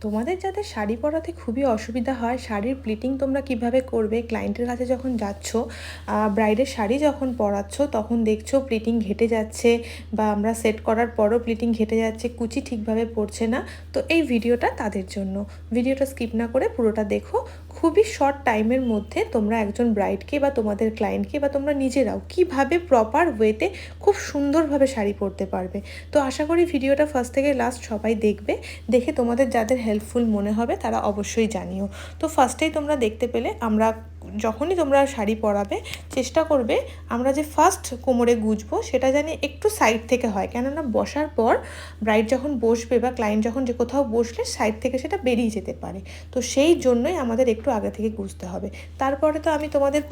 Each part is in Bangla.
তোমাদের যাদের শাড়ি পরাতে খুবই অসুবিধা হয়, শাড়ির প্লিটিং তোমরা কিভাবে করবে, ক্লায়েন্টের কাছে যখন যাচ্ছ, ব্রাইডের শাড়ি যখন পরাচ্ছ তখন দেখছো প্লিটিং ঘেটে যাচ্ছে, বা আমরা সেট করার পরও প্লিটিং ঘেটে যাচ্ছে, কুচি ঠিকভাবে পড়ছে না, তো এই ভিডিওটা তাদের জন্য। ভিডিওটা স্কিপ না করে পুরোটা দেখো। খুবই শর্ট টাইমের মধ্যে তোমরা একজন ব্রাইডকে বা তোমাদের ক্লায়েন্টকে বা তোমরা নিজেরাও কিভাবে প্রপার ওয়েতে খুব সুন্দরভাবে শাড়ি পরতে পারবে। তো আশা করি ভিডিওটা ফার্স্ট থেকে লাস্ট সবাই দেখবে, দেখে তোমাদের যাদের হেল্পফুল মনে হবে তারা অবশ্যই জানিও। তো ফার্স্টেই তোমরা দেখতে পেলে, আমরা যখনই তোমরা শাড়ি পরাবে চেষ্টা করবে আমরা যে ফার্স্ট কোমরে গুজবো সেটা জানি একটু সাইড থেকে হয়, কেননা বসার পর ব্রাইড যখন বসবে বা ক্লায়েন্ট যখন যে কোথাও বসলে সাইড থেকে সেটা বেরিয়ে যেতে পারে। তো সেই জন্যই আমাদের একটু আগে থেকে গুজতে হবে। তারপরে তো আমি তোমাদের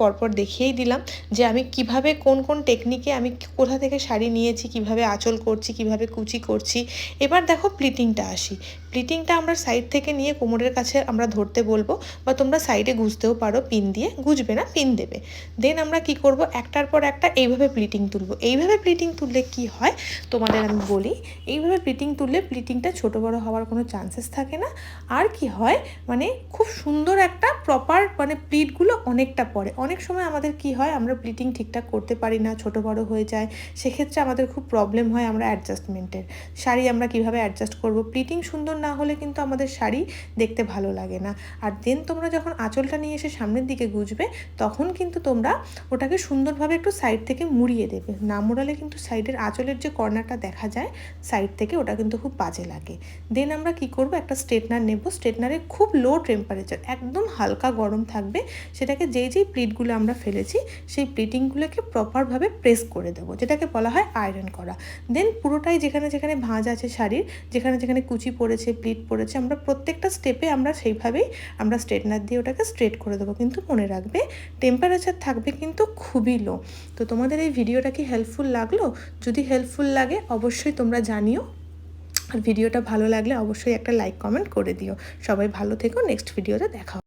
পরপর দেখিয়েই দিলাম যে আমি কিভাবে কোন কোন টেকনিকে আমি কোথা থেকে শাড়ি নিয়েছি, কিভাবে আঁচল করছি, কিভাবে কুচি করছি। এবার দেখো প্লিটিংটা আসি। প্লিটিংটা আমরা সাইড থেকে নিয়ে কোমরের কাছে আমরা ধরতে বলবো, বা তোমরা সাইডে গুজতেও পারো, পিন দিয়ে গুজবে না, পিন দেবে। দেন আমরা কি করব, একটার পর একটা এইভাবে প্লিটিং তুলবো। এইভাবে প্লিটিং তুললে কি হয় তোমাদের আমি বলি, এইভাবে প্লিটিং তুললে প্লিটিংটা ছোটো বড়ো হওয়ার কোনো চান্সেস থাকে না। আর কি হয়, মানে খুব সুন্দর একটা প্রপার, মানে প্লিটগুলো অনেকটা পড়ে। অনেক সময় আমাদের কি হয়, আমরা প্লিটিং ঠিকঠাক করতে পারি না, ছোট বড় হয়ে যায়, সেক্ষেত্রে আমাদের খুব প্রবলেম হয় আমরা অ্যাডজাস্টমেন্টের। শাড়ি আমরা কিভাবে অ্যাডজাস্ট করব, প্লিটিং সুন্দর না হলে কিন্তু আমাদের শাড়ি দেখতে ভালো লাগে না। আর দেন তোমরা যখন আঁচলটা নিয়ে এসে সামনের দিকে গুজবে তখন কিন্তু তোমরা ওটাকে সুন্দরভাবে একটু সাইড থেকে মুড়িয়ে দেবে। না মুড়ালে কিন্তু সাইডের আঁচলের যে কর্নারটা দেখা যায় সাইড থেকে, ওটা কিন্তু খুব বাজে লাগে। দেন আমরা কি করব, একটা স্ট্রেটনার নেব। স্ট্রেটনারে খুব লো টেম্পারেচার, একদম হালকা গরম থাকবে, সেটাকে যেই প্লিটগুলো আমরা ফেলেছি সেই প্লিটিংগুলোকে প্রপারভাবে প্রেস করে দেবো, যেটাকে বলা হয় আয়রন করা। দেন পুরোটাই যেখানে যেখানে ভাঁজ আছে শাড়ির, যেখানে যেখানে কুচি পড়েছে, প্লিট পড়েছে, আমরা প্রত্যেকটা স্টেপে আমরা সেইভাবেই আমরা স্ট্রেটনার দিয়ে ওটাকে স্ট্রেট করে দেবো। কিন্তু মনে রাখবে টেম্পারেচার থাকবে কিন্তু খুবই লো। তো তোমাদের এই ভিডিওটা কি হেল্পফুল লাগলো? যদি হেল্পফুল লাগে অবশ্যই তোমরা জানিও, আর ভিডিওটা ভালো লাগলে অবশ্যই একটা লাইক কমেন্ট করে দিও। সবাই ভালো থেকো, নেক্সট ভিডিওতে দেখা হবে।